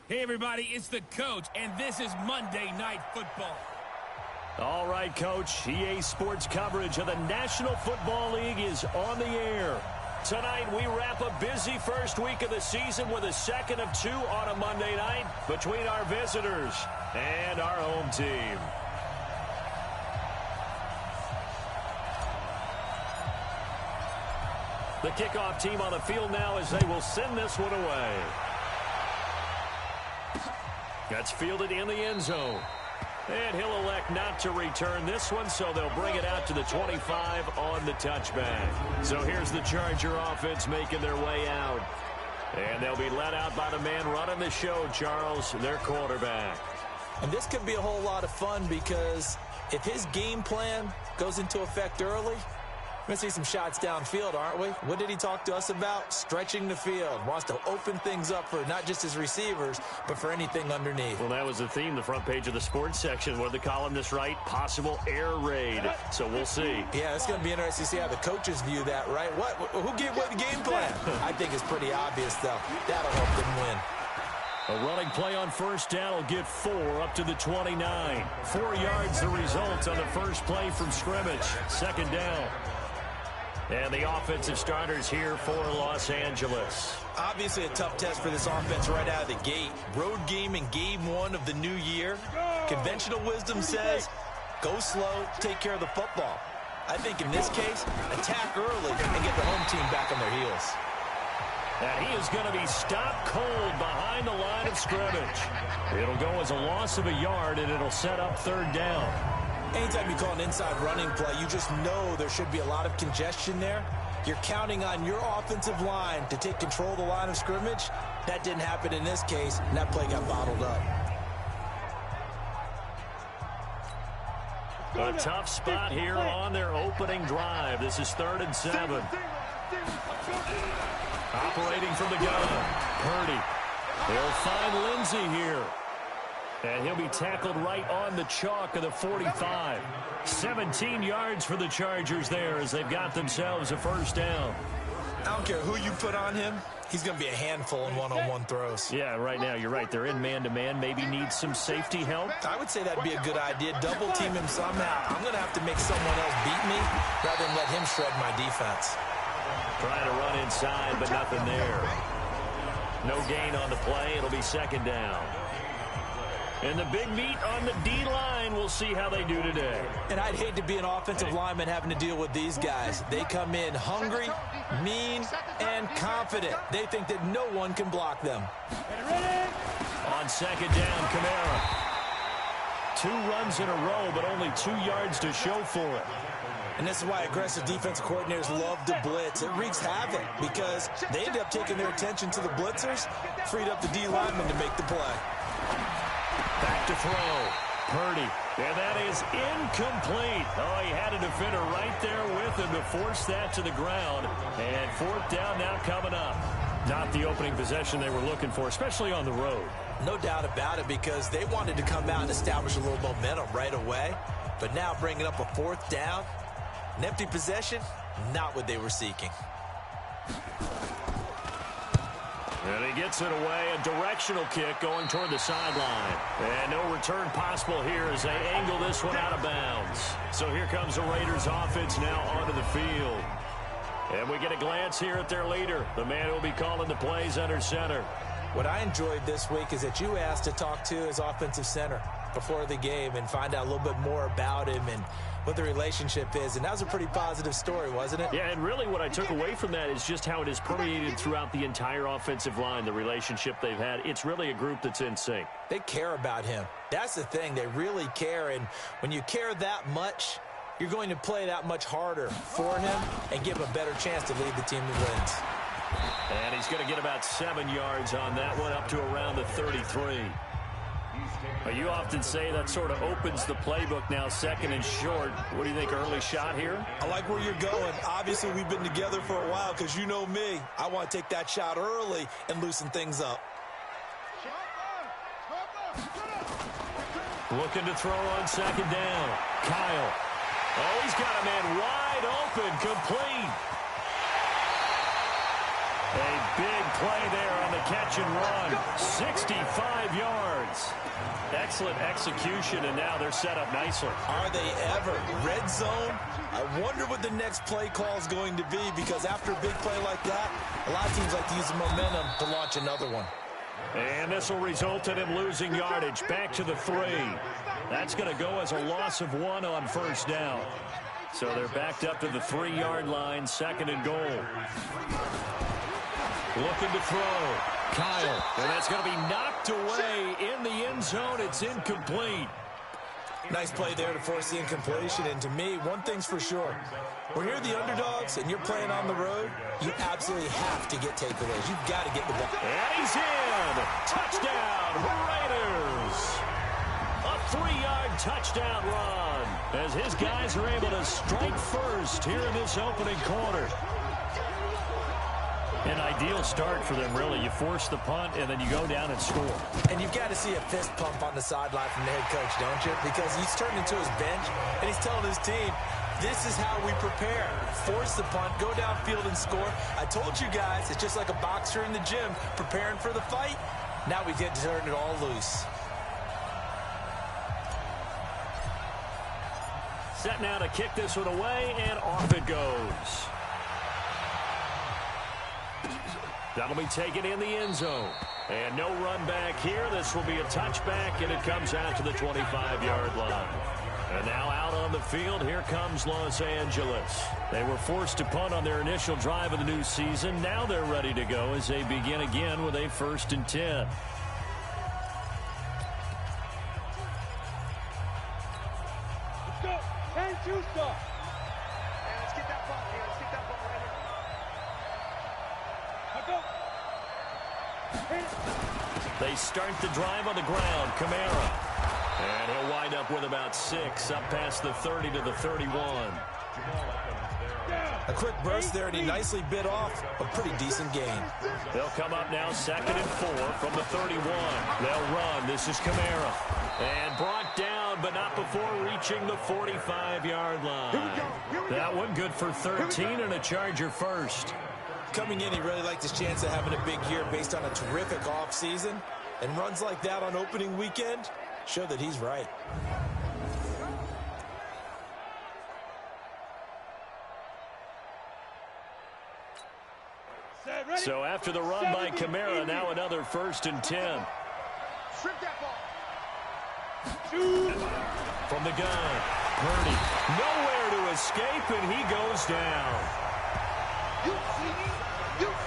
Hey, everybody, it's the coach, and this is Monday Night Football. All right, Coach. EA Sports coverage of the National Football League is on the air. Tonight, we wrap a busy first week of the season with a second of two on a Monday night between our visitors and our home team. The kickoff team on the field now as they will send this one away. That's fielded in the end zone. And he'll elect not to return this one, so they'll bring it out to the 25 on the touchback. So here's the Charger offense making their way out. And they'll be led out by the man running the show, Charles, their quarterback. And this could be a whole lot of fun because if his game plan goes into effect early, we're going to see some shots downfield, aren't we? What did he talk to us about? Stretching the field. Wants to open things up for not just his receivers, but for anything underneath. Well, that was the theme, the front page of the sports section. What did the columnist write? Possible air raid. So we'll see. Yeah, it's going to be interesting to see how the coaches view that, right? Who gave away the game plan? I think it's pretty obvious, though. That'll help them win. A running play on first down will get 4 up to the 29. 4 yards the result on the first play from scrimmage. Second down. And the offensive starters here for Los Angeles. Obviously a tough test for this offense right out of the gate. Road game in game 1 of the new year. Conventional wisdom says, go slow, take care of the football. I think in this case, attack early and get the home team back on their heels. And he is going to be stopped cold behind the line of scrimmage. It'll go as a loss of a yard, and it'll set up third down. Anytime you call an inside running play, you just know there should be a lot of congestion there. You're counting on your offensive line to take control of the line of scrimmage. That didn't happen in this case, and that play got bottled up. A tough spot here on their opening drive. This is 3rd and 7. Operating from the gun, Purdy. They'll find Lindsey here. And he'll be tackled right on the chalk of the 45. 17 yards for the Chargers there as they've got themselves a first down. I don't care who you put on him. He's going to be a handful in one-on-one throws. Yeah, right now, you're right. They're in man-to-man. Maybe need some safety help. I would say that'd be a good idea. Double team him somehow. I'm going to have to make someone else beat me rather than let him shred my defense. Trying to run inside, but nothing there. No gain on the play. It'll be second down. And the big meat on the D-line, we'll see how they do today. And I'd hate to be an offensive lineman having to deal with these guys. They come in hungry, mean, and confident. They think that no one can block them. On second down, Kamara. 2 runs in a row, but only 2 yards to show for it. And this is why aggressive defensive coordinators love to blitz. It wreaks havoc because they end up taking their attention to the blitzers, freed up the D-lineman to make the play. Back to throw. Purdy. And that is incomplete. Oh, he had a defender right there with him to force that to the ground. And 4th down now coming up. Not the opening possession they were looking for, especially on the road. No doubt about it, because they wanted to come out and establish a little momentum right away. But now bringing up a 4th down, an empty possession, not what they were seeking. And he gets it away, a directional kick going toward the sideline. And no return possible here as they angle this one out of bounds. So here comes the Raiders offense now onto the field. And we get a glance here at their leader, the man who will be calling the plays under center. What I enjoyed this week is that you asked to talk to his offensive center before the game and find out a little bit more about him and what the relationship is. And that was a pretty positive story, wasn't it? Yeah, and really what I took away from that is just how it has permeated throughout the entire offensive line, the relationship they've had. It's really a group that's in sync. They care about him. That's the thing. They really care. And when you care that much, you're going to play that much harder for him and give him a better chance to lead the team to wins. And he's going to get about 7 yards on that one, up to around the 33. You often say that sort of opens the playbook now, 2nd and short. What do you think, early shot here? I like where you're going. Obviously, we've been together for a while because you know me. I want to take that shot early and loosen things up. Looking to throw on 2nd down. Kyle. Oh, he's got a man wide open, complete. A big play there on the catch and run. 65 yards. Excellent execution, and now they're set up nicely. Are they ever? Red zone? I wonder what the next play call is going to be, because after a big play like that, a lot of teams like to use the momentum to launch another one. And this will result in him losing yardage. Back to the 3. That's going to go as a loss of 1 on first down. So they're backed up to the 3-yard line, 2nd and goal. Looking to throw. Kyle. And that's going to be knocked away in the end zone. It's incomplete. Nice play there to force the incompletion. And to me, one thing's for sure. When you're the underdogs and you're playing on the road, you absolutely have to get takeaways. You've got to get the ball. And he's in. Touchdown, Raiders. A 3-yard touchdown run as his guys are able to strike first here in this opening quarter. An ideal start for them, really. You force the punt, and then you go down and score. And you've got to see a fist pump on the sideline from the head coach, don't you? Because he's turned into his bench, and he's telling his team, this is how we prepare. Force the punt, go downfield and score. I told you guys, it's just like a boxer in the gym preparing for the fight. Now we get to turn it all loose. Set now to kick this one away, and off it goes. That'll be taken in the end zone. And no run back here. This will be a touchback, and it comes out to the 25-yard line. And now out on the field, here comes Los Angeles. They were forced to punt on their initial drive of the new season. Now they're ready to go as they begin again with a 1st and 10. Let's go. 10-2 start. Let's get that ball here. Let's get that ball right here. Let's go. They start the drive on the ground. Kamara. And he'll wind up with about 6, up past the 30 to the 31. A quick burst there, and he nicely bit off a pretty decent gain. They'll come up now 2nd and 4 from the 31. They'll run. This is Kamara. And brought down, but not before reaching the 45-yard line. That one good for 13 and a Charger first. Coming in, he really liked his chance of having a big year based on a terrific offseason. And runs like that on opening weekend show that he's right. So after the run by Kamara, now another 1st and 10. Strip that ball. From the gun, Purdy. Nowhere to escape, and he goes down.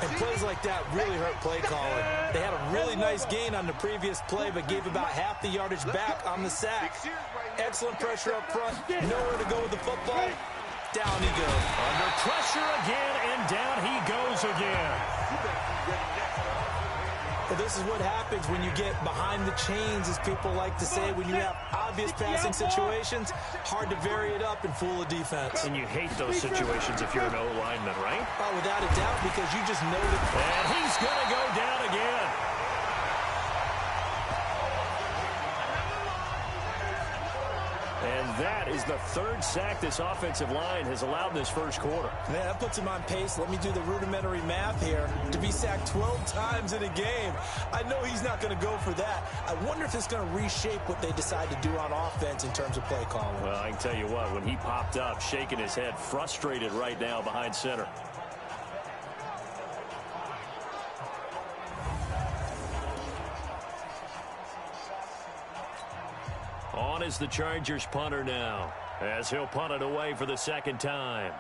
And plays like that really hurt play calling. They had a really nice gain on the previous play, but gave about half the yardage back on the sack. Excellent pressure up front. Nowhere to go with the football. Down he goes. Under pressure again, and down he goes again. Well, this is what happens when you get behind the chains, as people like to say, when you have obvious passing situations. Hard to vary it up and fool a defense. And you hate those situations if you're an O-lineman, right? Oh, without a doubt, because you just know that. And he's going to go down again. And that is the 3rd sack this offensive line has allowed this first quarter. Man, that puts him on pace. Let me do the rudimentary math here. To be sacked 12 times in a game, I know he's not going to go for that. I wonder if it's going to reshape what they decide to do on offense in terms of play calling. Well, I can tell you what, when he popped up, shaking his head, frustrated right now behind center. On is the Chargers punter now, as he'll punt it away for the 2nd time.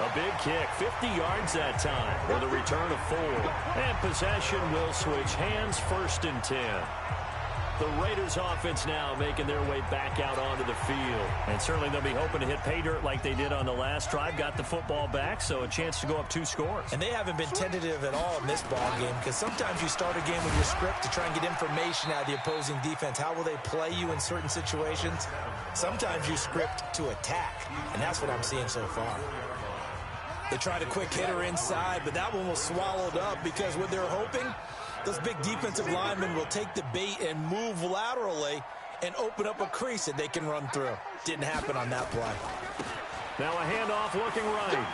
A big kick, 50 yards that time, with a return of 4. And possession will switch hands, 1st and 10. The Raiders offense now making their way back out onto the field. And certainly they'll be hoping to hit pay dirt like they did on the last drive. Got the football back, so a chance to go up 2 scores. And they haven't been tentative at all in this ball game, because sometimes you start a game with your script to try and get information out of the opposing defense. How will they play you in certain situations? Sometimes you script to attack, and that's what I'm seeing so far. They tried a quick hitter inside, but that one was swallowed up because what they're hoping, those big defensive linemen will take the bait and move laterally and open up a crease that they can run through. Didn't happen on that play. Now a handoff looking right.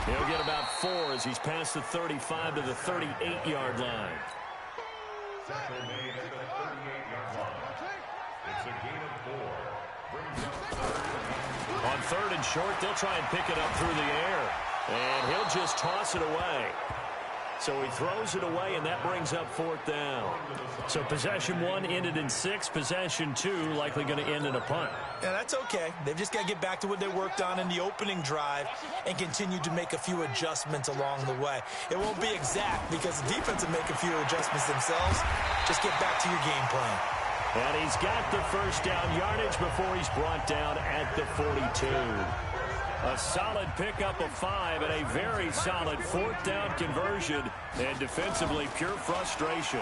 He'll get about 4 as he's past the 35 to the 38-yard line. It's a gain of 4. On 3rd and short, they'll try and pick it up through the air. And he'll just toss it away. So he throws it away, and that brings up 4th down. So possession 1 ended in 6. Possession 2 likely going to end in a punt. Yeah, that's okay. They've just got to get back to what they worked on in the opening drive and continue to make a few adjustments along the way. It won't be exact because the defense will make a few adjustments themselves. Just get back to your game plan. And he's got the first down yardage before he's brought down at the 42. A solid pickup of 5 and a very solid 4th down conversion. And defensively, pure frustration.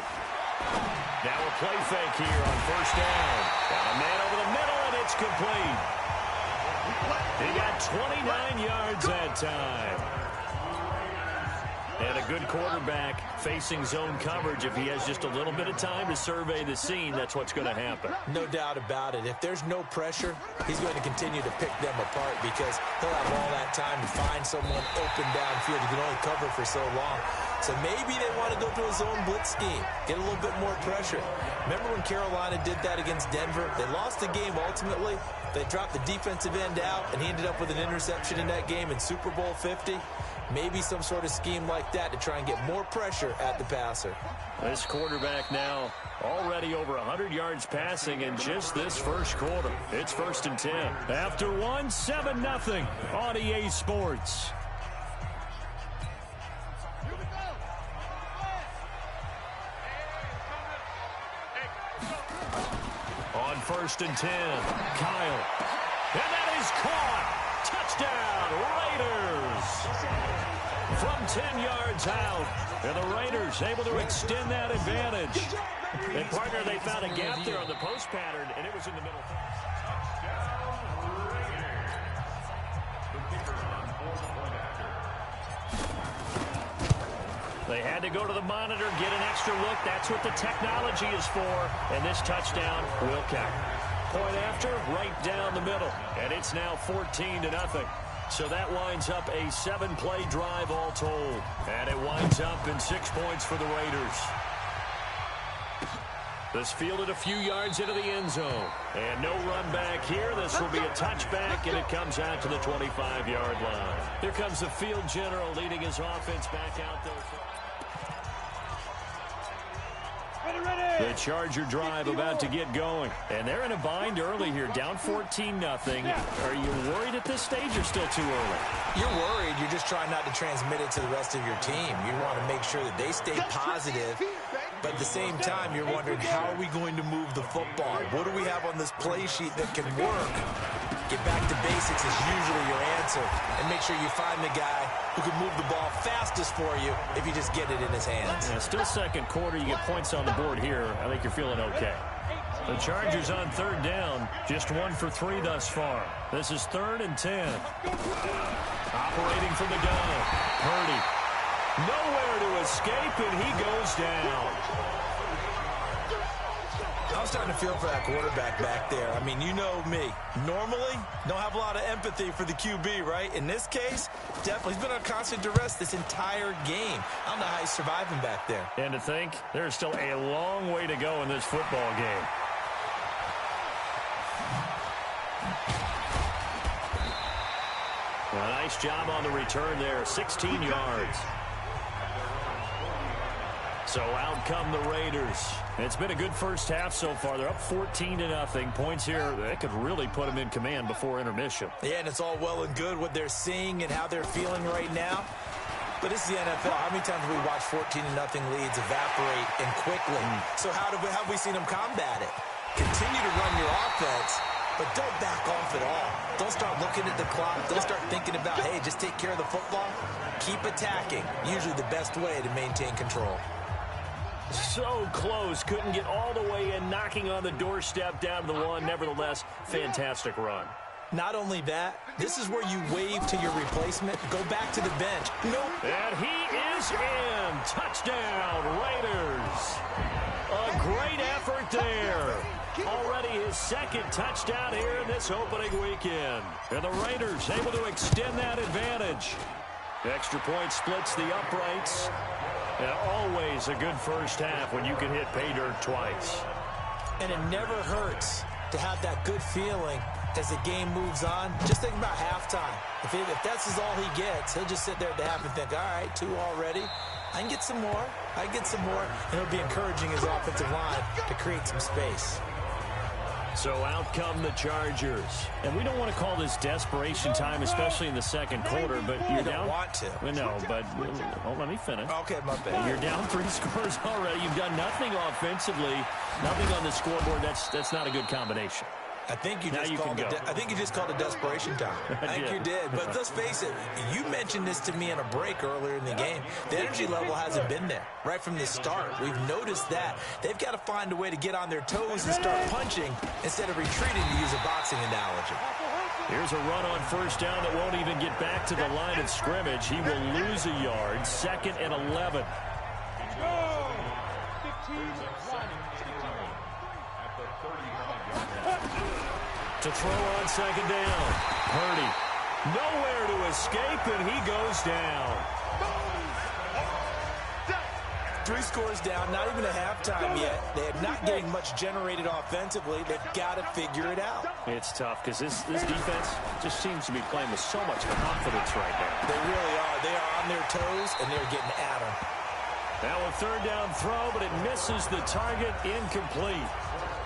Now a play fake here on 1st down. Got a man over the middle, and it's complete. He got 29 yards that time. And a good quarterback facing zone coverage. If he has just a little bit of time to survey the scene, that's what's going to happen. No doubt about it. If there's no pressure, he's going to continue to pick them apart because he'll have all that time to find someone open downfield. He can only cover for so long. So maybe they want to go to a zone blitz scheme, get a little bit more pressure. Remember when Carolina did that against Denver? They lost the game ultimately. They dropped the defensive end out, and he ended up with an interception in that game in Super Bowl 50. Maybe some sort of scheme like that to try and get more pressure at the passer. This quarterback now already over 100 yards passing in just this first quarter. It's 1st and 10. After 1, 7-0 on EA Sports. On 1st and 10, Kyle. And that is caught. Touchdown, Raiders. From 10 yards out, and the Raiders able to extend that advantage. And, partner, they found a gap there on the post pattern, and it was in the middle. They had to go to the monitor, get an extra look. That's what the technology is for, and this touchdown will count. Point after, right down the middle, and it's now 14-0. So that winds up a 7-play drive all told. And it winds up in 6 points for the Raiders. This fielded a few yards into the end zone. And no run back here. This will be a touchback, and it comes out to the 25-yard line. Here comes the field general leading his offense back out there. The Charger drive about to get going. And they're in a bind early here, down 14-0. Are you worried at this stage or still too early? You're worried. You're just trying not to transmit it to the rest of your team. You want to make sure that they stay positive. But at the same time, you're wondering, how are we going to move the football? What do we have on this play sheet that can work? Get back to basics is usually your answer. And make sure you find the guy who can move the ball fastest for you if you just get it in his hands. Yeah, still second quarter. You get points on the board here. I think you're feeling okay. The Chargers on 3rd down. Just 1 for 3 thus far. This is 3rd and 10. Operating from the gun. Purdy. Nowhere to escape, and he goes down. I was starting to feel for that quarterback back there. I mean, you know me. Normally, don't have a lot of empathy for the QB, right? In this case, definitely. He's been on constant duress this entire game. I don't know how he's surviving back there. And to think, there's still a long way to go in this football game. A nice job on the return there, 16 yards. So out come the Raiders. It's been a good first half so far. They're up 14-0. Points here, that could really put them in command before intermission. Yeah, and it's all well and good what they're seeing and how they're feeling right now. But this is the NFL. How many times have we watched 14-0 leads evaporate and quickly? So how have we seen them combat it? Continue to run your offense, but don't back off at all. Don't start looking at the clock. Don't start thinking about, hey, just take care of the football. Keep attacking. Usually the best way to maintain control. So close. Couldn't get all the way in, knocking on the doorstep down to the 1. Nevertheless, fantastic run. Not only that, this is where you wave to your replacement. Go back to the bench. Nope. And he is in. Touchdown, Raiders. A great effort there. Already his second touchdown here in this opening weekend. And the Raiders able to extend that advantage. Extra point splits the uprights. And always a good first half when you can hit pay dirt twice. And it never hurts to have that good feeling as the game moves on. Just think about halftime. If that's all he gets, he'll just sit there at the half and think, all right, 2 already. I can get some more. I can get some more. And it'll be encouraging his offensive line to create some space. So out come the Chargers. And we don't want to call this desperation time, especially in the second quarter, but you're down. You don't want to. No, but let me finish. Okay, my bad. You're down 3 scores already. You've done nothing offensively, nothing on the scoreboard. That's not a good combination. I think you just called it desperation time. I think you did. But let's face it, you mentioned this to me in a break earlier in the game. The energy level hasn't been there right from the start. We've noticed that. They've got to find a way to get on their toes and start punching instead of retreating, to use a boxing analogy. Here's a run on first down that won't even get back to the line of scrimmage. He will lose a yard. 2nd and 11. To throw on 2nd down. Purdy. Nowhere to escape, and he goes down. 3 scores down, not even a halftime yet. They're not getting much generated offensively. They've got to figure it out. It's tough because this defense just seems to be playing with so much confidence right now. They really are. They are on their toes, and they're getting at them. Now a 3rd down throw, but it misses the target, incomplete.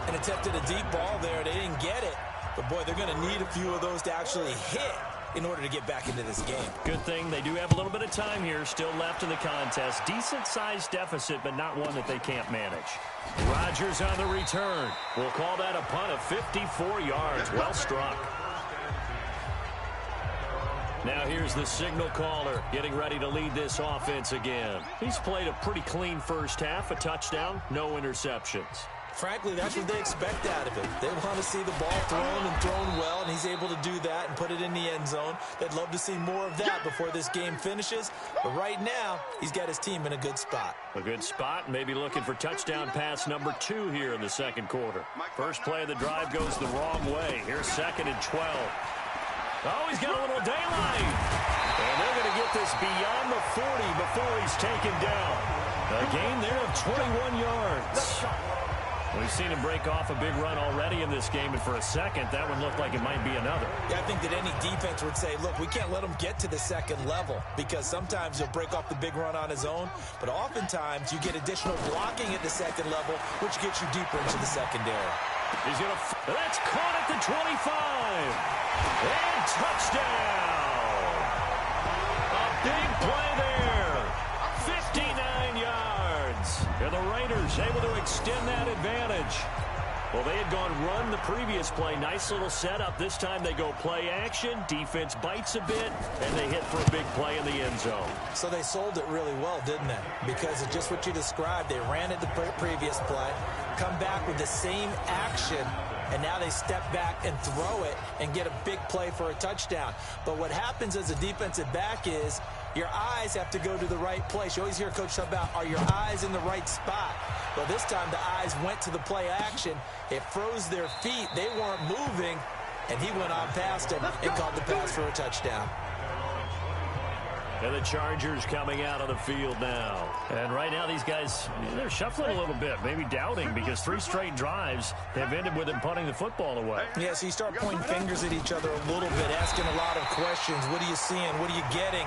And attempted a deep ball there. They didn't get it. But, boy, they're going to need a few of those to actually hit in order to get back into this game. Good thing they do have a little bit of time here still left in the contest. Decent-sized deficit, but not one that they can't manage. Rodgers on the return. We'll call that a punt of 54 yards. Well struck. Now here's the signal caller getting ready to lead this offense again. He's played a pretty clean first half, a touchdown, no interceptions. Frankly, that's what they expect out of him. They want to see the ball thrown and thrown well, and he's able to do that and put it in the end zone. They'd love to see more of that before this game finishes. But right now, he's got his team in a good spot. A good spot, maybe looking for touchdown pass number 2 here in the second quarter. First play of the drive goes the wrong way. Here's 2nd and 12. Oh, he's got a little daylight. And they're going to get this beyond the 40 before he's taken down. A gain there of 21 yards. We've seen him break off a big run already in this game, and for a second, that one looked like it might be another. Yeah, I think that any defense would say, look, we can't let him get to the second level, because sometimes he'll break off the big run on his own, but oftentimes you get additional blocking at the second level, which gets you deeper into the secondary. He's going to... That's caught at the 25. And touchdown. A big play there. 59 yards. And the Raiders able to extend that advantage. Well, they had gone run the previous play. Nice little setup. This time they go play action. Defense bites a bit, and they hit for a big play in the end zone. So they sold it really well, didn't they? Because of just what you described. They ran it the previous play, come back with the same action, and now they step back and throw it and get a big play for a touchdown. But what happens as a defensive back is your eyes have to go to the right place. You always hear Coach talk about, are your eyes in the right spot? Well, this time the eyes went to the play action. It froze their feet. They weren't moving, and he went on past him and caught the pass for a touchdown. And the Chargers coming out on the field now. And right now these guys, they're shuffling a little bit, maybe doubting, because 3 straight drives have ended with them punting the football away. Yeah, so you start pointing fingers at each other a little bit, asking a lot of questions. What are you seeing? What are you getting?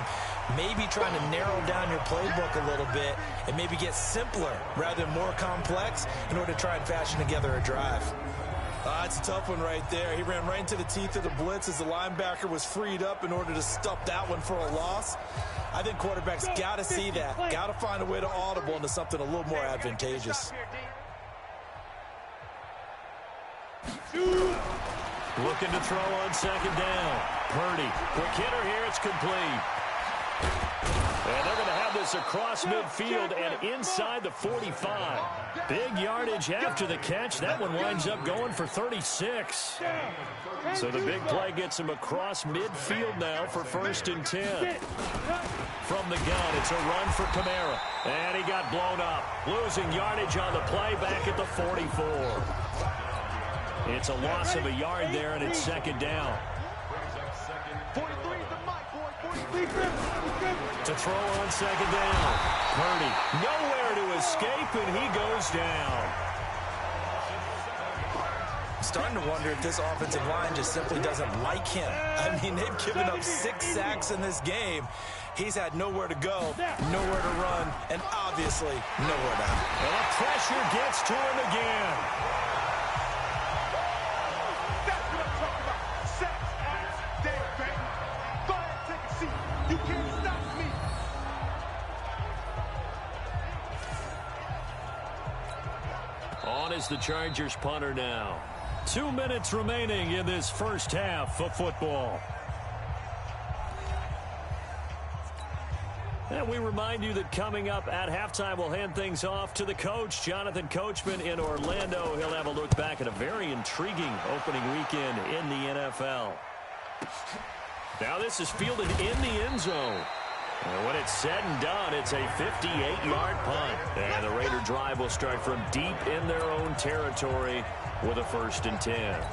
Maybe trying to narrow down your playbook a little bit and maybe get simpler rather than more complex in order to try and fashion together a drive. It's a tough one right there. He ran right into the teeth of the blitz as the linebacker was freed up in order to stop that one for a loss. I think quarterbacks got to see that, got to find a way to audible into something a little more advantageous. Looking to throw on 2nd down. Purdy, quick hitter here, it's complete. And they're going to have this across midfield and inside the 45. Big yardage after the catch. That one winds up going for 36. So the big play gets him across midfield now for 1st and 10. From the gun, it's a run for Kamara. And he got blown up. Losing yardage on the play back at the 44. It's a loss of a yard there, and it's second down. 43 is the mic, boy. 43. To throw on second down. Purdy nowhere to escape, and he goes down. Starting to wonder if this offensive line just simply doesn't like him. I mean, they've given up 6 sacks in this game. He's had nowhere to go, nowhere to run, and obviously nowhere to hide. And the pressure gets to him again. That's what I'm talking about. Sacks all day, baby. Go ahead, take a seat. You can't stop me. On is the Chargers punter now. 2 minutes remaining in this first half of football. And we remind you that coming up at halftime, we'll hand things off to the coach, Jonathan Coachman in Orlando. He'll have a look back at a very intriguing opening weekend in the NFL. Now this is fielded in the end zone. And when it's said and done, it's a 58-yard punt. And the Raider drive will start from deep in their own territory with a 1st and 10. Ready.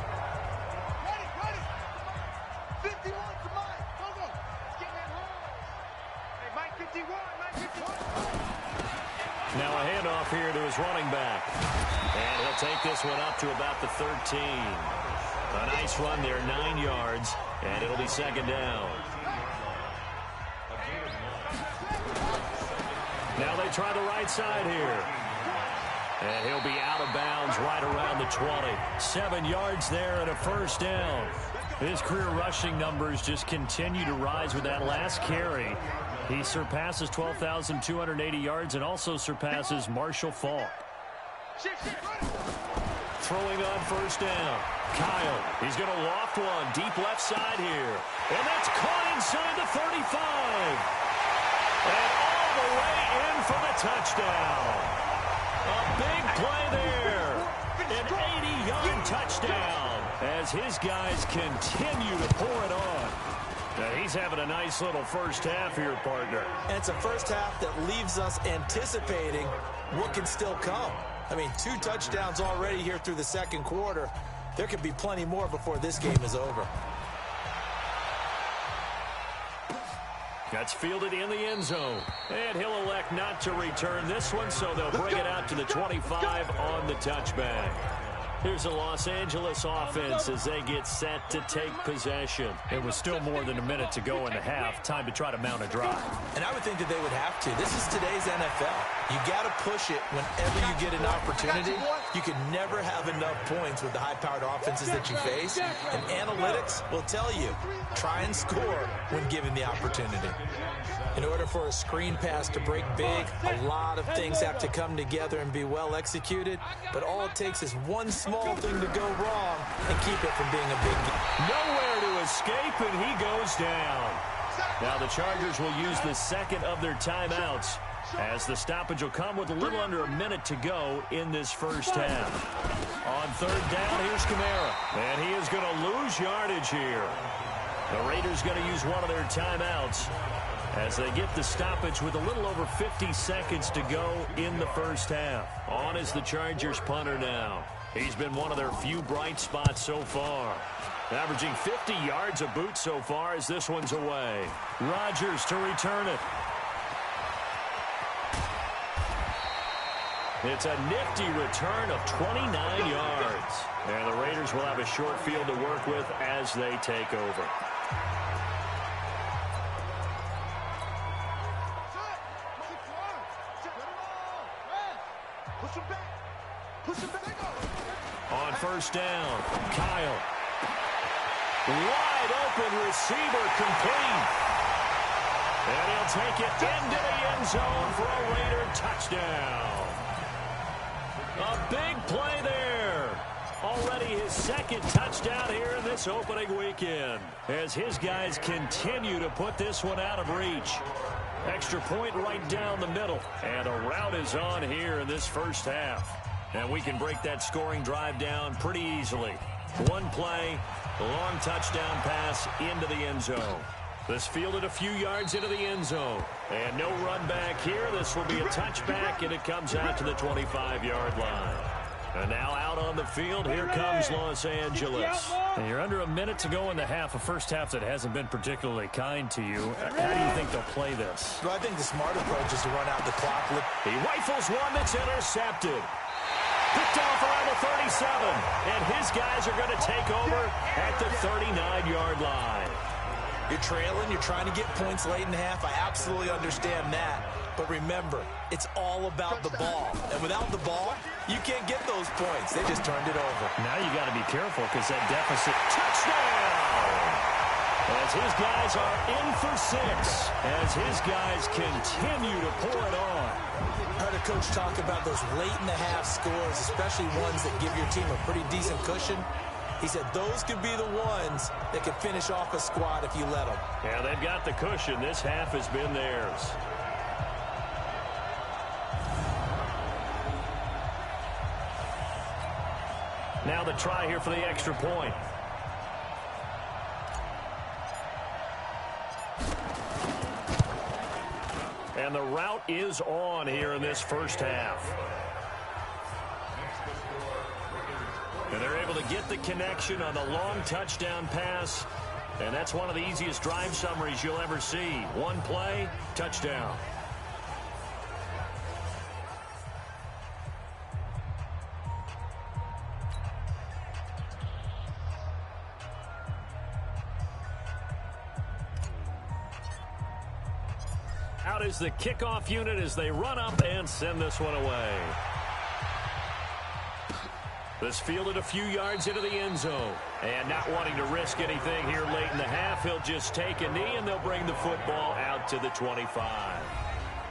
51 to Mike. Go. Get that home. Hey, Mike 51. Mike 51. Now a handoff here to his running back. And he'll take this one up to about the 13. A nice run there, 9 yards. And it'll be second down. Now they try the right side here. And he'll be out of bounds right around the 20. 7 yards there and a 1st down. His career rushing numbers just continue to rise with that last carry. He surpasses 12,280 yards and also surpasses Marshall Faulk. Throwing on 1st down. Kyle, he's going to loft one deep left side here. And that's caught inside the 35. And all the way in for the touchdown. A big play there. An 80-yard touchdown as his guys continue to pour it on. Now he's having a nice little first half here, partner. And it's a first half that leaves us anticipating what can still come. I mean, 2 touchdowns already here through the second quarter. There could be plenty more before this game is over. That's fielded in the end zone. And he'll elect not to return this one, so they'll bring it out to the 25 on the touchback. Here's the Los Angeles offense as they get set to take possession. It was still more than a minute to go in the half. Time to try to mount a drive. And I would think that they would have to. This is today's NFL. You got to push it whenever you get an opportunity. You can never have enough points with the high-powered offenses that you face. And analytics will tell you, try and score when given the opportunity. In order for a screen pass to break big, a lot of things have to come together and be well executed. But all it takes is one small thing to go wrong and keep it from being a big game. Nowhere to escape, and he goes down. Now the Chargers will use the second of their timeouts as the stoppage will come with a little under a minute to go in this first half. On 3rd down, here's Kamara. And he is going to lose yardage here. The Raiders going to use one of their timeouts as they get the stoppage with a little over 50 seconds to go in the first half. On is the Chargers punter now. He's been one of their few bright spots so far. Averaging 50 yards a boot so far as this one's away. Rodgers to return it. It's a nifty return of 29 yards. And the Raiders will have a short field to work with as they take over. On 1st down, Kyle. Wide open receiver complete. And he'll take it into the end zone for a Raider touchdown. A big play there. Already his 2nd touchdown here in this opening weekend as his guys continue to put this one out of reach. Extra point right down the middle. And a rout is on here in this first half. And we can break that scoring drive down pretty easily. One play, a long touchdown pass into the end zone. This fielded a few yards into the end zone. And no run back here. This will be a touchback, and it comes out to the 25-yard line. And now out on the field, here comes Los Angeles. And you're under a minute to go in the half, a first half that hasn't been particularly kind to you. How do you think they'll play this? Well, I think the smart approach is to run out the clock. He rifles one that's intercepted. Picked off around the 37. And his guys are going to take over at the 39-yard line. You're trailing. You're trying to get points late in the half. I absolutely understand that. But remember, it's all about the ball. And without the ball, you can't get those points. They just turned it over. Now you got to be careful because that deficit. Touchdown! As his guys are in for 6. As his guys continue to pour it on. I heard a coach talk about those late-in-the-half scores, especially ones that give your team a pretty decent cushion. He said those could be the ones that could finish off a squad if you let them. Yeah, they've got the cushion. This half has been theirs. Now the try here for the extra point. And the route is on here in this first half. And they're able to get the connection on the long touchdown pass. And that's one of the easiest drive summaries you'll ever see. One play, touchdown. Out is the kickoff unit as they run up and send this one away. This fielded a few yards into the end zone. And not wanting to risk anything here late in the half, he'll just take a knee and they'll bring the football out to the 25.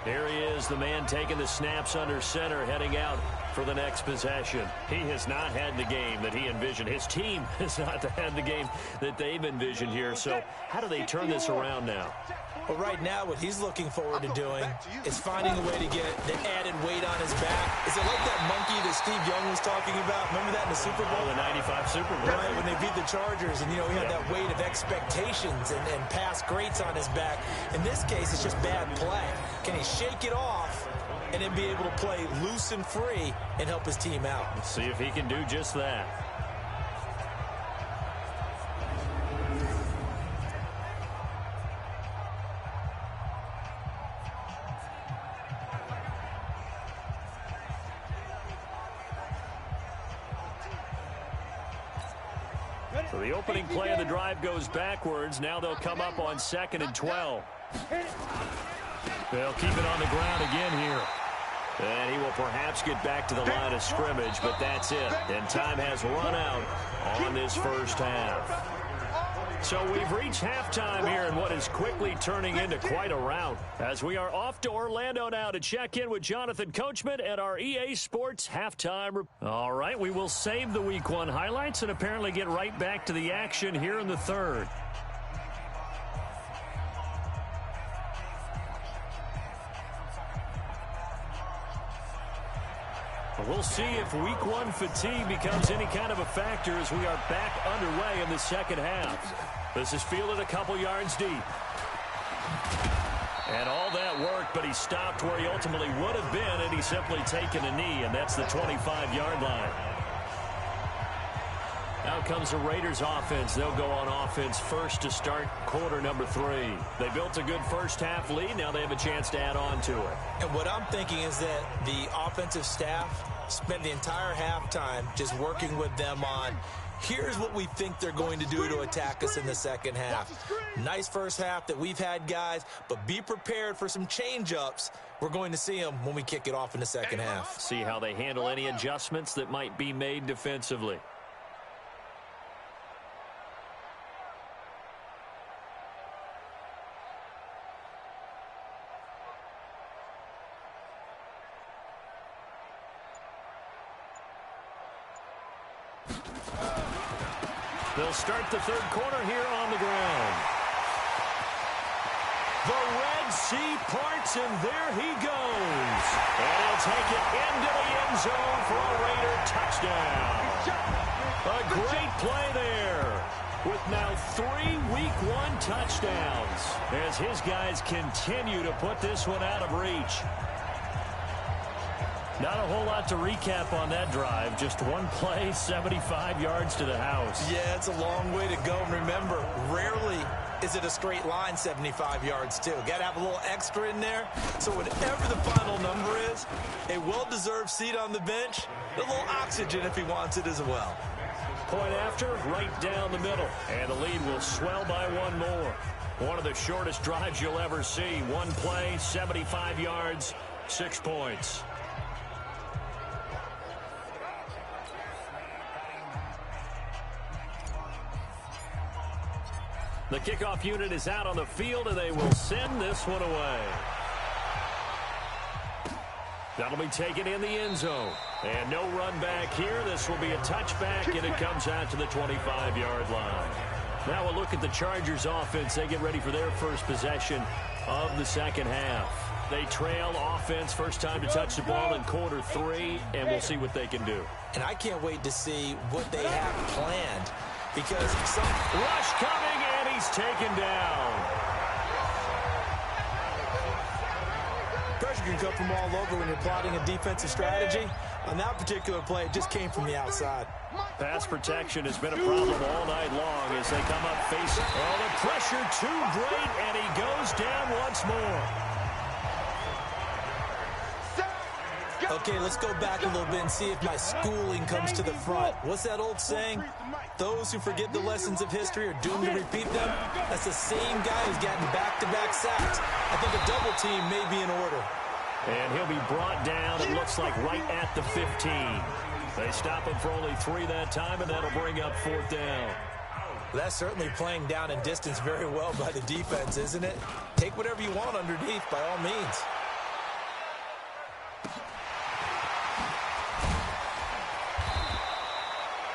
Here he is, the man taking the snaps under center, heading out for the next possession. He has not had the game that he envisioned. His team has not had the game that they've envisioned here. So how do they turn this around now? Well, right now, what he's looking forward to doing is finding a way to get the added weight on his back. Is it like that monkey that Steve Young was talking about? Remember that in the Super Bowl? Oh, the 95 Super Bowl. Right, when they beat the Chargers, and, you know, he had that weight of expectations and past greats on his back. In this case, it's just bad play. Can he shake it off and then be able to play loose and free and help his team out? Let's see if he can do just that. So the opening play of the drive goes backwards. Now they'll come up on 2nd and 12. They'll keep it on the ground again here. And he will perhaps get back to the line of scrimmage, but that's it. And time has run out on this first half. So we've reached halftime here in what is quickly turning into quite a rout. As we are off to Orlando now to check in with Jonathan Coachman at our EA Sports halftime. All right, we will save the Week 1 highlights and apparently get right back to the action here in the third. We'll see if Week 1 fatigue becomes any kind of a factor as we are back underway in the second half. This is fielded a couple yards deep. And all that worked, but he stopped where he ultimately would have been, and he's simply taken a knee, and that's the 25-yard line. Out comes the Raiders offense. They'll go on offense first to start quarter number 3. They built a good first half lead. Now they have a chance to add on to it. And what I'm thinking is that the offensive staff spent the entire halftime just working with them on, here's what we think they're going to do to attack us in the second half. Nice first half that we've had, guys, but be prepared for some change-ups. We're going to see them when we kick it off in the second half. See how they handle any adjustments that might be made defensively. They'll start the third quarter here on the ground. The Red Sea parts, and there he goes. And he'll take it into the end zone for a Raider touchdown. A great play there with now 3 Week 1 touchdowns as his guys continue to put this one out of reach. Not a whole lot to recap on that drive. Just one play, 75 yards to the house. Yeah, it's a long way to go. And remember, rarely is it a straight line 75 yards, too. Got to have a little extra in there. So whatever the final number is, a well-deserved seat on the bench, a little oxygen if he wants it as well. Point after, right down the middle. And the lead will swell by one more. One of the shortest drives you'll ever see. One play, 75 yards, 6 points. The kickoff unit is out on the field, and they will send this one away. That'll be taken in the end zone. And no run back here. This will be a touchback, and it comes out to the 25-yard line. Now we'll look at the Chargers offense. They get ready for their first possession of the second half. They trail offense, first time to touch the ball in quarter 3, and we'll see what they can do. And I can't wait to see what they have planned, because some rush coming, and he's taken down. pressure can come from all over when you're plotting a defensive strategy. On that particular play, it just came from the outside. Pass protection has been a problem all night long as they come up facing. Oh, the pressure too great, and he goes down once more. Okay, let's go back a little bit and see if my schooling comes to the front. What's that old saying? Those who forget the lessons of history are doomed to repeat them. That's the same guy who's gotten back-to-back sacks. I think a double team may be in order. And he'll be brought down, it looks like, right at the 15. They stop him for only 3 that time, and that'll bring up 4th down. That's certainly playing down in distance very well by the defense, isn't it? Take whatever you want underneath, by all means.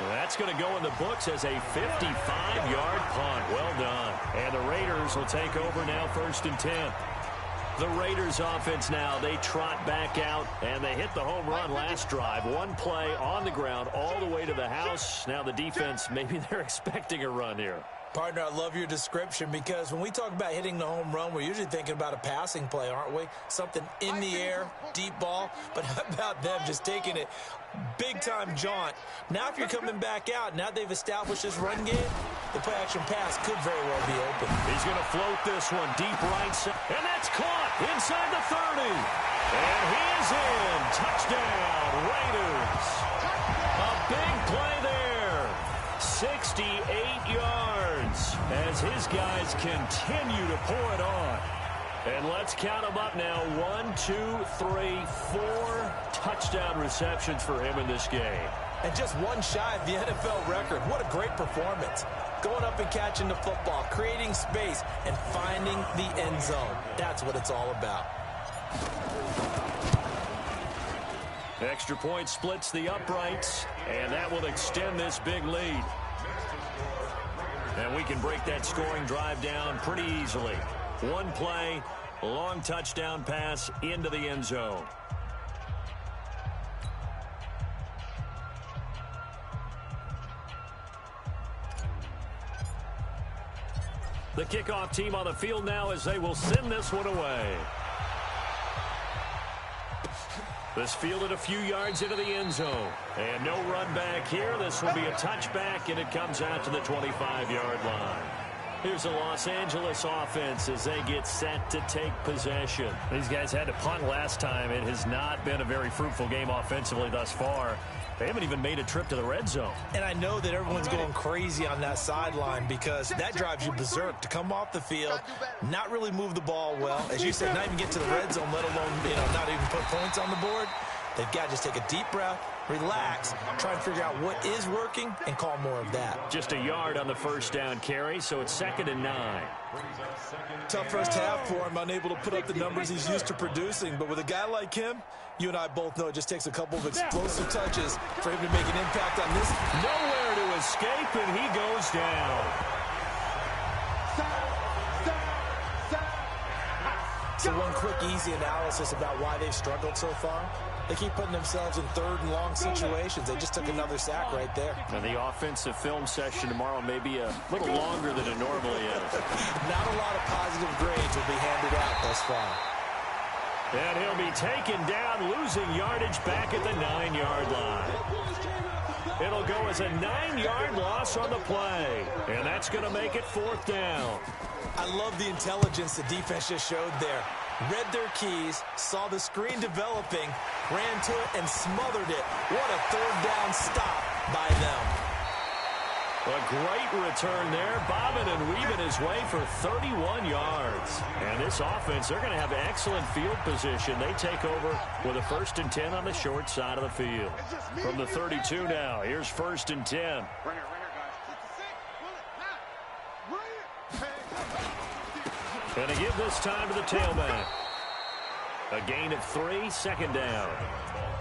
That's going to go in the books as a 55-yard punt. Well done. And the Raiders will take over now 1st and 10. The Raiders offense now, they trot back out, and they hit the home run last drive. One play on the ground all the way to the house. Now the defense, maybe they're expecting a run here. Partner, I love your description because when we talk about hitting the home run, we're usually thinking about a passing play, aren't we? Something in the air, deep ball. But how about them just taking it big-time jaunt? Now if you're coming back out, now they've established this run game, the play-action pass could very well be open. He's going to float this one deep right side. And that's caught inside the 30. And he is in. Touchdown, Raiders. A big play there. 68 yards as his guys continue to pour it on. And let's count them up now. 1, 2, 3, 4 touchdown receptions for him in this game. And just one shy of the NFL record. What a great performance. Going up and catching the football, creating space, and finding the end zone. That's what it's all about. Extra point splits the uprights, and that will extend this big lead. And we can break that scoring drive down pretty easily. One play, long touchdown pass into the end zone. The kickoff team on the field now as they will send this one away. This fielded a few yards into the end zone. And no run back here. This will be a touchback, and it comes out to the 25-yard line. Here's the Los Angeles offense as they get set to take possession. These guys had to punt last time. It has not been a very fruitful game offensively thus far. They haven't even made a trip to the red zone. And I know that everyone's going crazy on that sideline because that drives you berserk to come off the field, not really move the ball well. As you said, not even get to the red zone, let alone, not even put points on the board. They've got to just take a deep breath, relax, try and figure out what is working, and call more of that. Just a yard on the first down carry, so it's 2nd and 9. Tough first half for him, unable to put up the numbers he's used to producing. But with a guy like him, you and I both know it just takes a couple of explosive touches for him to make an impact on this. Nowhere to escape, and he goes down. So one quick, easy analysis about why they've struggled so far. They keep putting themselves in 3rd and long situations. They just took another sack right there. And the offensive film session tomorrow may be a little longer than it normally is. Not a lot of positive grades will be handed out thus far. And he'll be taken down, losing yardage back at the 9-yard line. It'll go as a 9-yard loss on the play. And that's going to make it 4th down. I love the intelligence the defense just showed there. Read their keys, saw the screen developing, ran to it, and smothered it. What a 3rd down stop by them. A great return there, bobbing and weaving his way for 31 yards. And this offense, they're going to have excellent field position. They take over with a 1st and 10 on the short side of the field. From the 32 now, here's 1st and 10. And to give this time to the tailback. A gain of 3, 2nd down.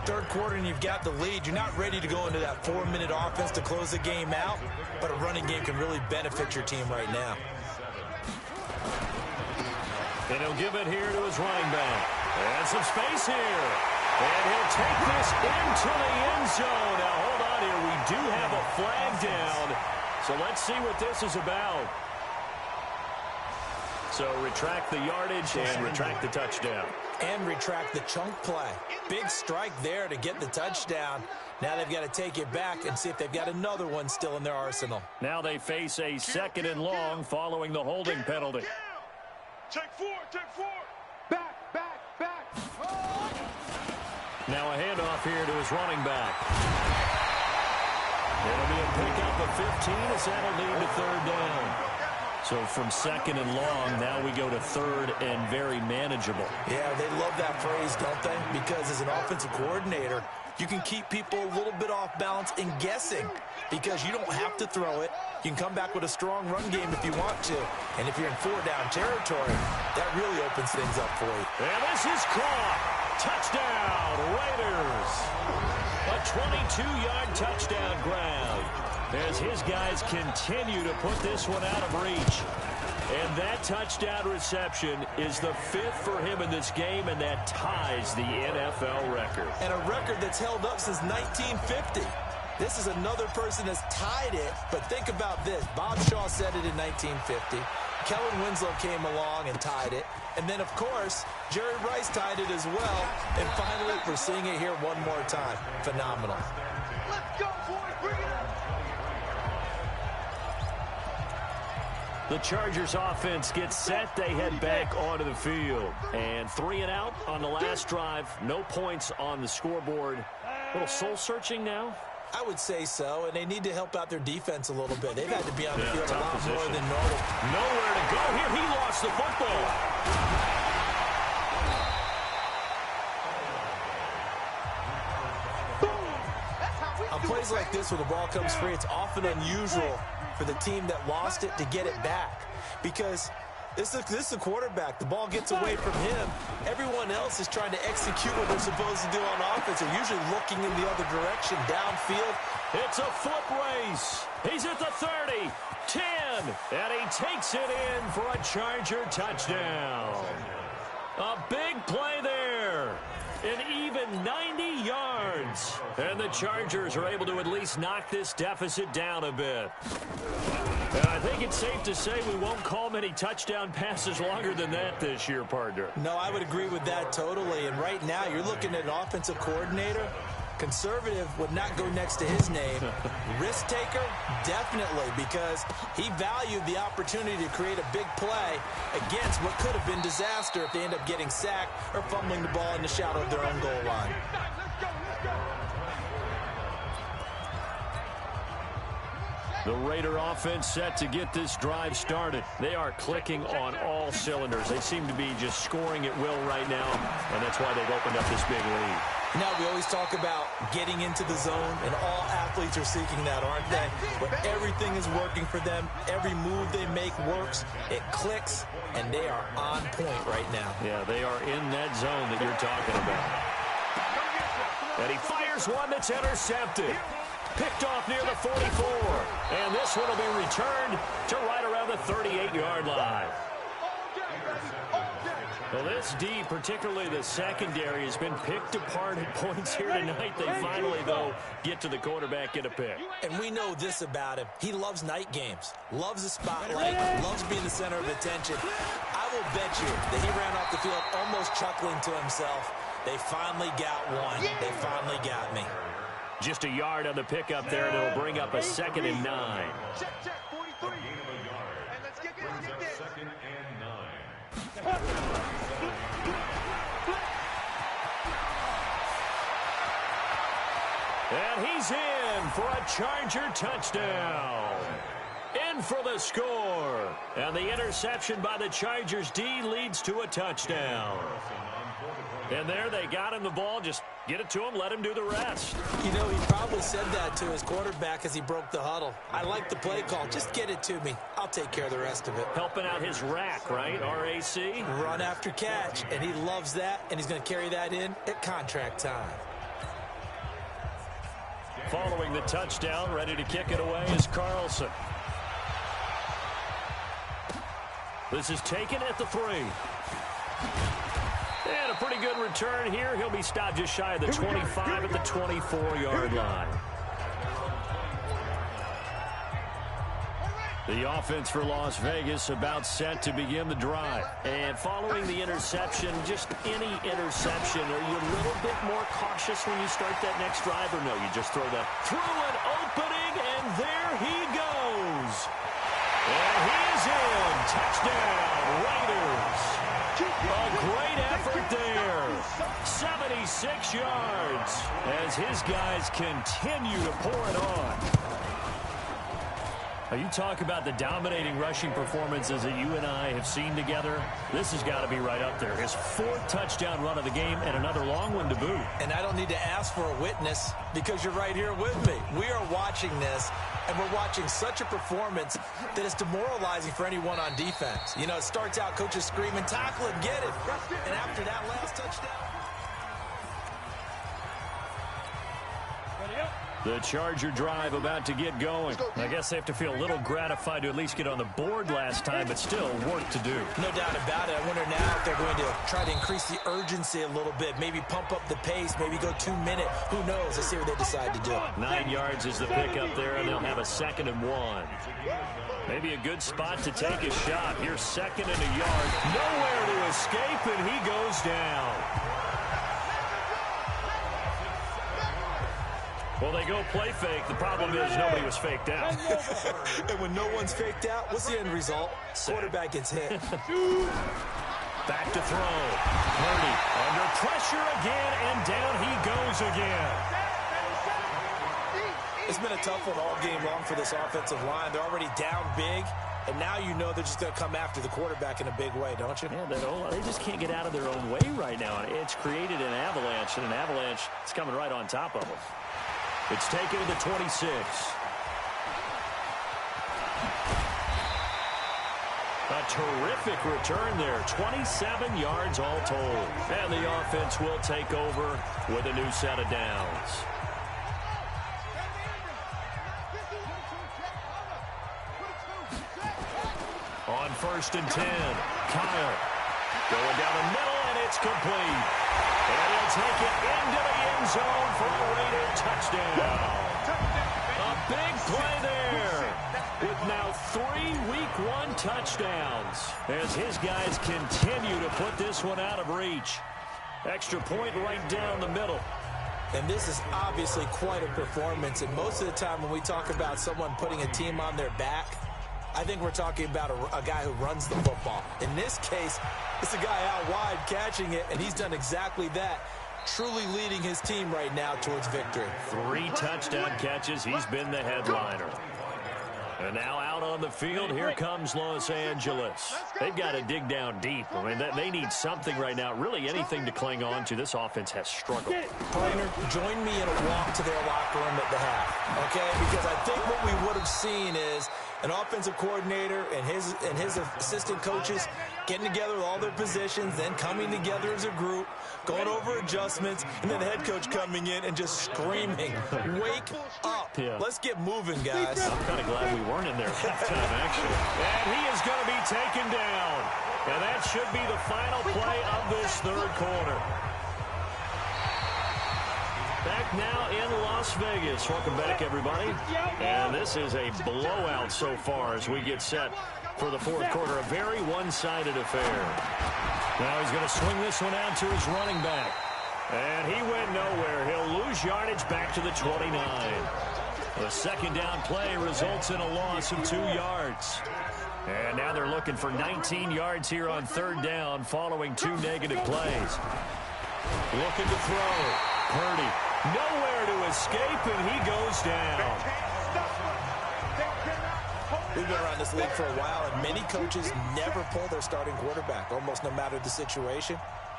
3rd quarter and you've got the lead. You're not ready to go into that 4-minute offense to close the game out, but a running game can really benefit your team right now. And he'll give it here to his running back. And some space here. And he'll take this into the end zone. Now, hold on here. We do have a flag down. So let's see what this is about. So retract the yardage and retract the touchdown. And retract the chunk play. Big strike there to get the touchdown. Now they've got to take it back and see if they've got another one still in their arsenal. Now they face a 2nd and long following the holding penalty. Take 4, take 4. Back, back, back. Now a handoff here to his running back. It'll be a pickup of 15 as that'll lead to 3rd down. So from 2nd and long, now we go to 3rd and very manageable. Yeah, they love that phrase, don't they? Because as an offensive coordinator, you can keep people a little bit off balance and guessing because you don't have to throw it. You can come back with a strong run game if you want to. And if you're in 4-down territory, that really opens things up for you. And this is caught. Touchdown, Raiders. A 22-yard touchdown grab as his guys continue to put this one out of reach. And that touchdown reception is the 5th for him in this game, and that ties the NFL record. And a record that's held up since 1950. This is another person that's tied it, but think about this. Bob Shaw said it in 1950. Kellen Winslow came along and tied it. And then, of course, Jerry Rice tied it as well. And finally, we're seeing it here one more time. Phenomenal. Let's go, boys. Bring it up. The Chargers offense gets set. They head back onto the field. And 3 and out on the last drive. No points on the scoreboard. A little soul-searching now. I would say so, and they need to help out their defense a little bit. They've had to be on the field a lot position. more than normal. Nowhere to go here. He lost the football. On plays like this where the ball comes free, it's often unusual for the team that lost it to get it back because this is the quarterback. The ball gets away from him. Everyone else is trying to execute what they're supposed to do on offense. They're usually looking in the other direction, downfield. It's a foot race. He's at the 30, 10, and he takes it in for a Charger touchdown. A big play there. An even 90 yards. And the Chargers are able to at least knock this deficit down a bit. I think it's safe to say we won't call many touchdown passes longer than that this year, partner. No, I would agree with that totally. And right now, you're looking at an offensive coordinator. Conservative would not go next to his name. Risk taker, definitely, because he valued the opportunity to create a big play against what could have been disaster if they end up getting sacked or fumbling the ball in the shadow of their own goal line. The Raider offense set to get this drive started. They are clicking on all cylinders. They seem to be just scoring at will right now, and that's why they've opened up this big lead. Now, we always talk about getting into the zone, and all athletes are seeking that, aren't they? But everything is working for them. Every move they make works. It clicks, and they are on point right now. Yeah, they are in that zone that you're talking about. And he fires one that's intercepted. Picked off near the 44. And this one will be returned to right around the 38-yard line. Well, this D, particularly the secondary, has been picked apart at points here tonight. They finally, though, get to the quarterback, get a pick. And we know this about him. He loves night games, loves the spotlight, loves being the center of attention. I I will bet you that he ran off the field almost chuckling to himself. They finally got one. They finally got me. Just a yard on the pickup there, and it'll bring up a 2nd and 9. Check, 43. And let's get this. 2nd and 9. And he's in for a Charger touchdown. In for the score. And the interception by the Chargers D leads to a touchdown. And there they got him the ball. Just get it to him, let him do the rest. You know, he probably said that to his quarterback as he broke the huddle. I like the play call. Just get it to me. I'll take care of the rest of it. Helping out his rack, right? R-A-C? Run after catch, and he loves that, and he's going to carry that in at contract time. Following the touchdown, ready to kick it away is Carlson. This is taken at the 3. And a pretty good return here. He'll be stopped just shy of the 25 at the 24-yard line. The offense for Las Vegas about set to begin the drive. And following the interception, just any interception, are you a little bit more cautious when you start that next drive, or no? You just throw that through an opening, and there he goes. And he is in. Touchdown, Raiders. A great effort there. 76 yards as his guys continue to pour it on. Now, you talk about the dominating rushing performances that you and I have seen together. This has got to be right up there. His 4th touchdown run of the game and another long one to boot. And I don't need to ask for a witness because you're right here with me. We are watching this, and we're watching such a performance that it's demoralizing for anyone on defense. You know, it starts out coaches screaming, tackle it, get it. And after that last touchdown. The Charger drive about to get going. I guess they have to feel a little gratified to at least get on the board last time, but still work to do. No doubt about it. I wonder now if they're going to try to increase the urgency a little bit, maybe pump up the pace, maybe go 2-minute. Who knows? Let's see what they decide to do. 9 yards is the pickup there, and they'll have a 2nd and 1. Maybe a good spot to take a shot. Here's 2nd and a yard. Nowhere to escape, and he goes down. Well, they go play fake. The problem is nobody was faked out. And when no one's faked out, what's the end result? Quarterback gets hit. Back to throw. Purdy under pressure again, and down he goes again. It's been a tough one all game long for this offensive line. They're already down big, and now you know they're just going to come after the quarterback in a big way, don't you? Yeah, they just can't get out of their own way right now. It's created an avalanche, and an avalanche is coming right on top of them. It's taken to the 26. A terrific return there. 27 yards all told. And the offense will take over with a new set of downs. On 1st and 10, Kyle going down the middle, and it's complete. And he'll take it into the end zone for a Raider touchdown. A big play there with now 3 Week 1 touchdowns as his guys continue to put this one out of reach. Extra point right down the middle. And this is obviously quite a performance. And most of the time when we talk about someone putting a team on their back, I think we're talking about a guy who runs the football. In this case, it's a guy out wide catching it, and he's done exactly that, truly leading his team right now towards victory. 3 touchdown catches. He's been the headliner. And now out on the field, here comes Los Angeles. They've got to dig down deep. I mean, they need something right now, really anything to cling on to. This offense has struggled. Partner, join me in a walk to their locker room at the half, okay? Because I think what we would have seen is an offensive coordinator and his assistant coaches getting together with all their positions, then coming together as a group, going over adjustments, and then the head coach coming in and just screaming, wake up. Yeah. Let's get moving, guys. I'm kind of glad we weren't in there halftime, actually. And he is going to be taken down. And that should be the final play of this 3rd quarter. Back now in Las Vegas. Welcome back, everybody. And this is a blowout so far as we get set for the fourth quarter. A very one-sided affair. Now he's going to swing this one out to his running back. And he went nowhere. He'll lose yardage back to the 29. The second down play results in a loss of 2 yards. And now they're looking for 19 yards here on third down following 2 negative plays. Looking to throw. Purdy nowhere to escape, and he goes down. We've been around this league for a while, and many coaches never pull their starting quarterback, almost no matter the situation.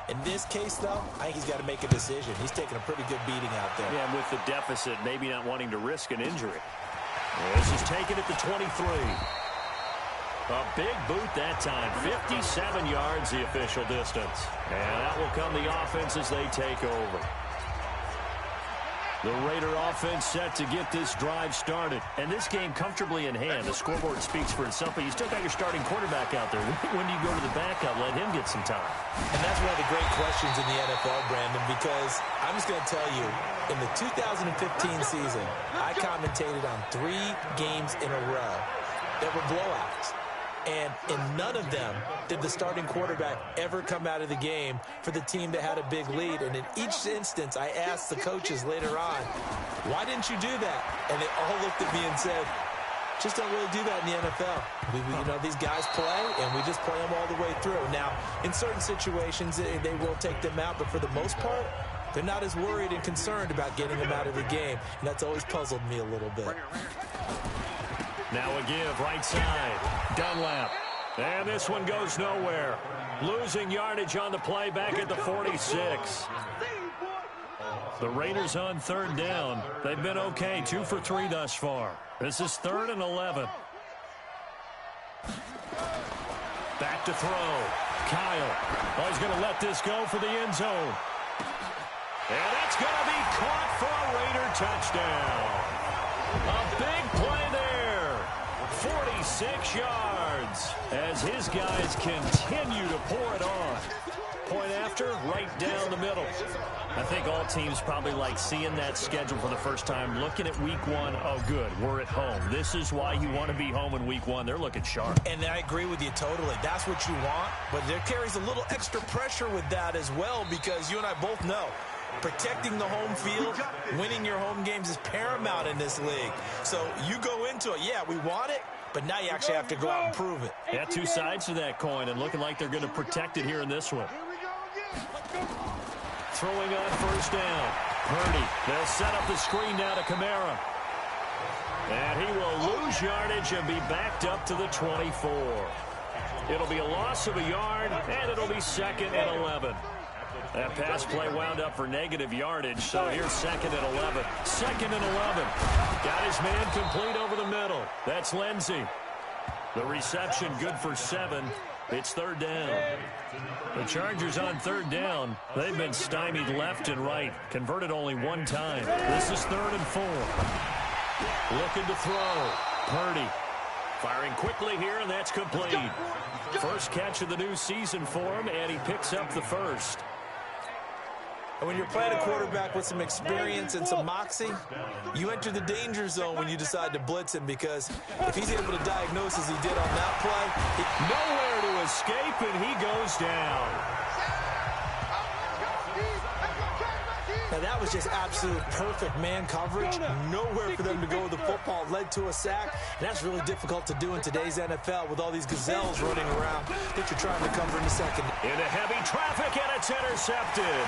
In this case, though, I think he's got to make a decision. He's taking a pretty good beating out there. Yeah, and with the deficit, maybe not wanting to risk an injury. This is taken at the 23. A big boot that time. 57 yards the official distance. And that will come the offense as they take over. The Raider offense set to get this drive started. And this game comfortably in hand. The scoreboard speaks for itself, but you still got your starting quarterback out there. When do you go to the backup? Let him get some time. And that's one of the great questions in the NFL, Brandon, because I'm just going to tell you, in the 2015 season, I commentated on 3 games in a row that were blowouts. And in none of them did the starting quarterback ever come out of the game for the team that had a big lead. And in each instance, I asked the coaches later on, why didn't you do that? And they all looked at me and said, just don't really do that in the NFL. You know, these guys play, and we just play them all the way through. Now, in certain situations, they will take them out, but for the most part, they're not as worried and concerned about getting them out of the game. And that's always puzzled me a little bit. Now a give, right side. Dunlap. And this one goes nowhere. Losing yardage on the play back at the 46. The Raiders on third down. They've been okay, 2 for 3 thus far. This is 3rd and 11. Back to throw. Kyle. Oh, he's going to let this go for the end zone. And that's going to be caught for a Raider touchdown. A big play there. 46 yards as his guys continue to pour it on. Point after, right down the middle. I think all teams probably like seeing that schedule for the first time, looking at week 1. Oh, good, we're at home. This is why you want to be home in week 1. They're looking sharp. And I agree with you totally. That's what you want, but there carries a little extra pressure with that as well, because you and I both know protecting the home field, winning your home games is paramount in this league. So you go into it, yeah, we want it, but now you actually have to go out and prove it. Yeah, 2 sides to that coin, and looking like they're going to protect it here in this one. Throwing on first down. Purdy. They'll set up the screen now to Kamara. And he will lose yardage and be backed up to the 24. It'll be a loss of a yard, and it'll be 2nd and 11. That pass play wound up for negative yardage, so here's 2nd and 11. 2nd and 11. Got his man complete over the middle. That's Lindsey. The reception good for 7. It's 3rd down. The Chargers on 3rd down. They've been stymied left and right. Converted only 1 time. This is 3rd and 4. Looking to throw. Purdy. Firing quickly here, and that's complete. First catch of the new season for him, and he picks up the first. And when you're playing a quarterback with some experience and some moxie, you enter the danger zone when you decide to blitz him, because if he's able to diagnose as he did on that play, nowhere to escape, and he goes down. Now that was just absolute perfect man coverage. Nowhere for them to go with the football. Led to a sack. And that's really difficult to do in today's NFL with all these gazelles running around that you're trying to cover in the second. Into heavy traffic, and it's intercepted.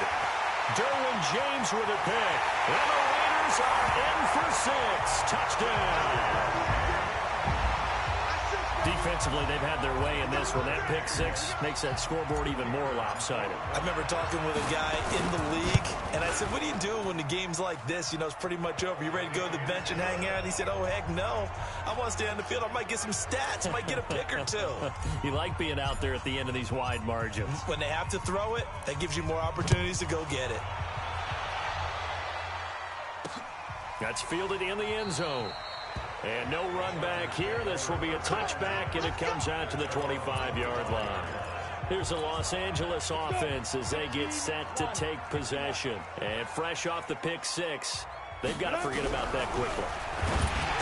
Derwin James with a pick. And the Raiders are in for 6. Touchdown. Defensively, they've had their way in this one. That pick 6 makes that scoreboard even more lopsided. I remember talking with a guy in the league, and I said, what do you do when the game's like this? You know, it's pretty much over. You ready to go to the bench and hang out? He said, oh, heck no. I want to stay on the field. I might get some stats. I might get a pick or 2. You like being out there at the end of these wide margins. When they have to throw it, that gives you more opportunities to go get it. That's fielded in the end zone. And no run back here. This will be a touchback, and it comes out to the 25-yard line. Here's the Los Angeles offense as they get set to take possession. And fresh off the pick 6, they've got to forget about that quickly.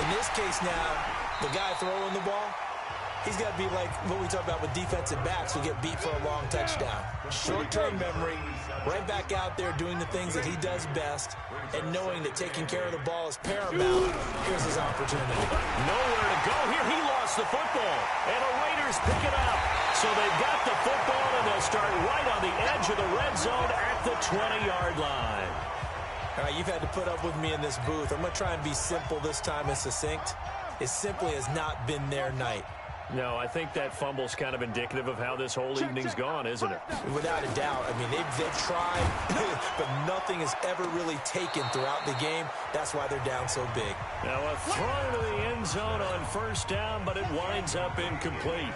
In this case now, the guy throwing the ball, He's got to be like what we talk about with defensive backs who get beat for a long touchdown. Short-term memory, right back out there doing the things that he does best, and knowing that taking care of the ball is paramount. Here's his opportunity. Nowhere to go here. He lost the football, and the Raiders pick it up. So they've got the football, and they'll start right on the edge of the red zone at the 20-yard line. All right, you've had to put up with me in this booth. I'm going to try and be simple this time and succinct. It simply has not been their night. No, I think that fumble's kind of indicative of how this whole evening's gone, isn't it? Without a doubt. I mean, they've tried, but nothing is ever really taken throughout the game. That's why they're down so big. Now a throw to the end zone on first down, but it winds up incomplete.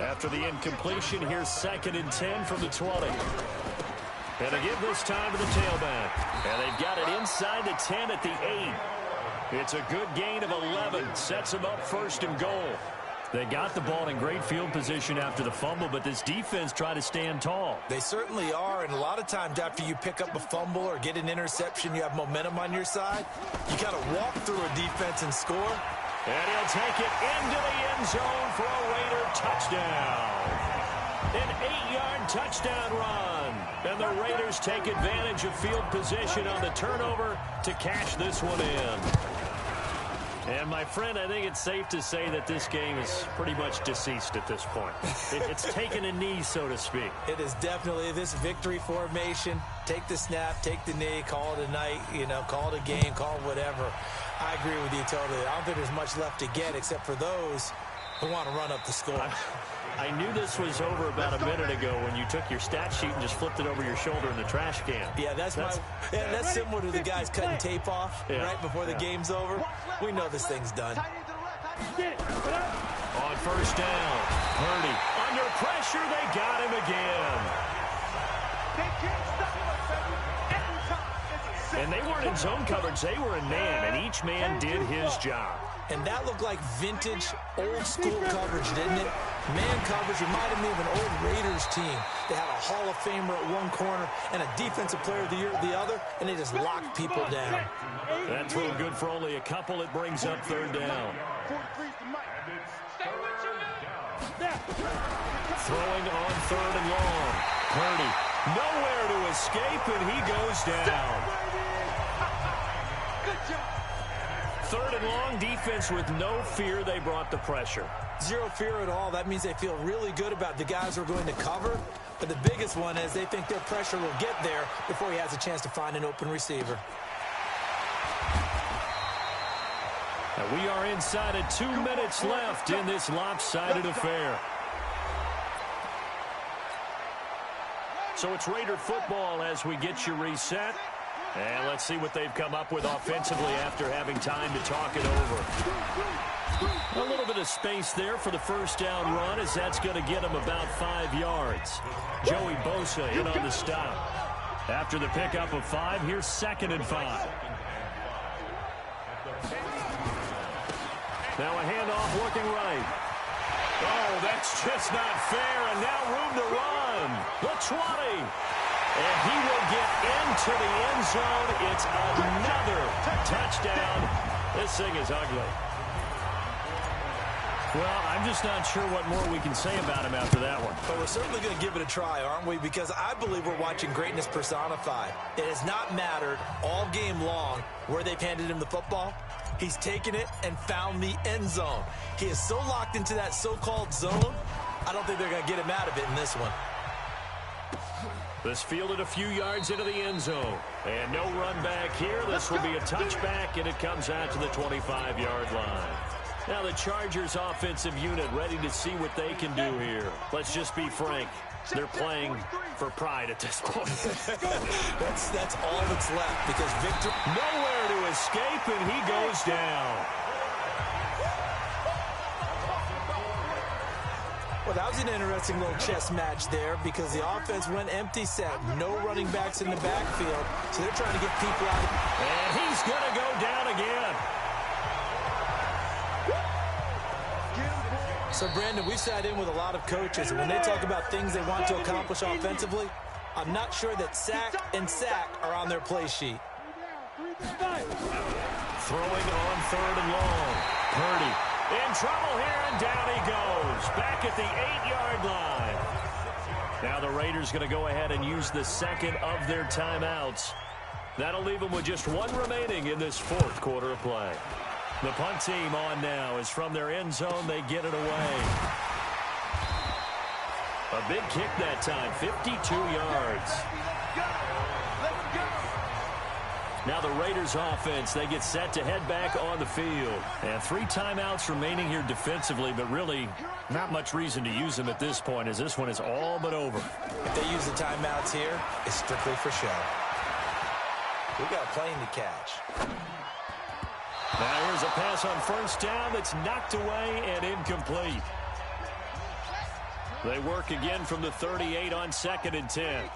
After the incompletion, here's 2nd and 10 from the 20. And they give this time to the tailback. And they've got it inside the 10 at the 8. It's a good gain of 11. Sets them up 1st and goal. They got the ball in great field position after the fumble, but this defense tried to stand tall. They certainly are, and a lot of times after you pick up a fumble or get an interception, you have momentum on your side. You kind of walk through a defense and score. And he'll take it into the end zone for a Raider touchdown. An 8-yard touchdown run. And the Raiders take advantage of field position on the turnover to cash this one in. And, my friend, I think it's safe to say that this game is pretty much deceased at this point. It's taken a knee, so to speak. It is definitely this victory formation. Take the snap, take the knee, call it a night, call it a game, call it whatever. I agree with you totally. I don't think there's much left to get except for those who want to run up the score. I knew this was over about a minute ago when you took your stat sheet and just flipped it over your shoulder in the trash can. Yeah, that's similar to the guys cutting tape off right before the game's over. We know this thing's done. On first down, Purdy. Under pressure, they got him again. And they weren't in zone coverage. They were in man, and each man did his job. And that looked like vintage, old-school coverage, didn't it? Man coverage reminded me of an old Raiders team. They had a Hall of Famer at one corner and a Defensive Player of the Year at the other, and they just locked people down. That throw good for only a couple. It brings up 3rd down. Throwing on 3rd and long. Purdy, nowhere to escape, and he goes down. Good job. 3rd and long, defense with no fear. They brought the pressure. Zero fear at all. That means they feel really good about the guys who are going to cover. But the biggest one is they think their pressure will get there before he has a chance to find an open receiver. And we are inside of 2 minutes left in this lopsided affair. So it's Raider football as we get you reset. And let's see what they've come up with offensively after having time to talk it over. A little bit of space there for the first down run, as that's going to get him about 5 yards. Joey Bosa in on the stop. After the pickup of 5, here's 2nd and 5. Now a handoff looking right. Oh, that's just not fair, and now room to run. The 20. And he will get into the end zone. It's another touchdown. This thing is ugly. Well, I'm just not sure what more we can say about him after that one. But we're certainly going to give it a try, aren't we? Because I believe we're watching greatness personified. It has not mattered all game long where they've handed him the football. He's taken it and found the end zone. He is so locked into that so-called zone, I don't think they're going to get him out of it in this one. This fielded a few yards into the end zone. And no run back here. This will be a touchback, and it comes out to the 25-yard line. Now the Chargers offensive unit ready to see what they can do here. Let's just be frank. They're playing for pride at this point. That's all that's left because Victor... Nowhere to escape, and he goes down. Well, that was an interesting little chess match there because the offense went empty set. No running backs in the backfield, so they're trying to get people out. And he's going to go down again. So, Brandon, we've sat in with a lot of coaches, and when they talk about things they want to accomplish offensively, I'm not sure that sack and sack are on their play sheet. Throwing on 3rd and long. Purdy In trouble here, and down he goes. Back at the 8-yard line. Now the Raiders going to go ahead and use the second of their timeouts. That'll leave them with just one remaining in this fourth quarter of play. The punt team on now is from their end zone. They get it away. A big kick that time, 52 yards. Now the Raiders offense, they get set to head back on the field. And 3 timeouts remaining here defensively, but really not much reason to use them at this point as this one is all but over. If they use the timeouts here, it's strictly for show. We got a plane to catch. Now here's a pass on first down that's knocked away and incomplete. They work again from the 38 on 2nd and 10.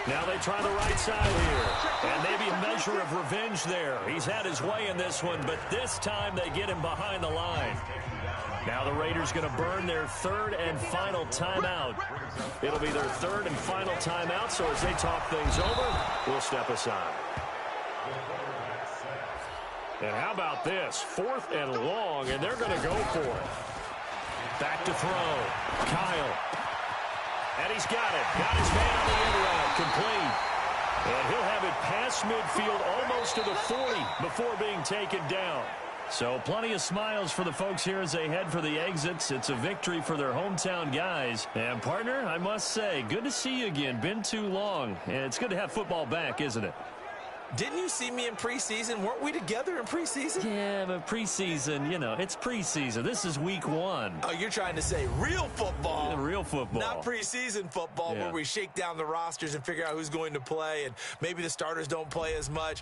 Now they try the right side here. And maybe a measure of revenge there. He's had his way in this one, but this time they get him behind the line. Now the Raiders going to burn their 3rd and final timeout. It'll be their 3rd and final timeout, so as they talk things over, we'll step aside. And how about this? 4th and long, and they're going to go for it. Back to throw. Kyle. And he's got it. Got his man on the end route. Complete. And he'll have it past midfield almost to the 40 before being taken down. So plenty of smiles for the folks here as they head for the exits. It's a victory for their hometown guys. And, partner, I must say, good to see you again. Been too long. And it's good to have football back, isn't it? Didn't you see me in preseason? Weren't we together in preseason? Yeah, but preseason, you know, it's preseason. This is week 1. Oh, you're trying to say real football. Yeah, real football. Not preseason football where we shake down the rosters and figure out who's going to play, and maybe the starters don't play as much.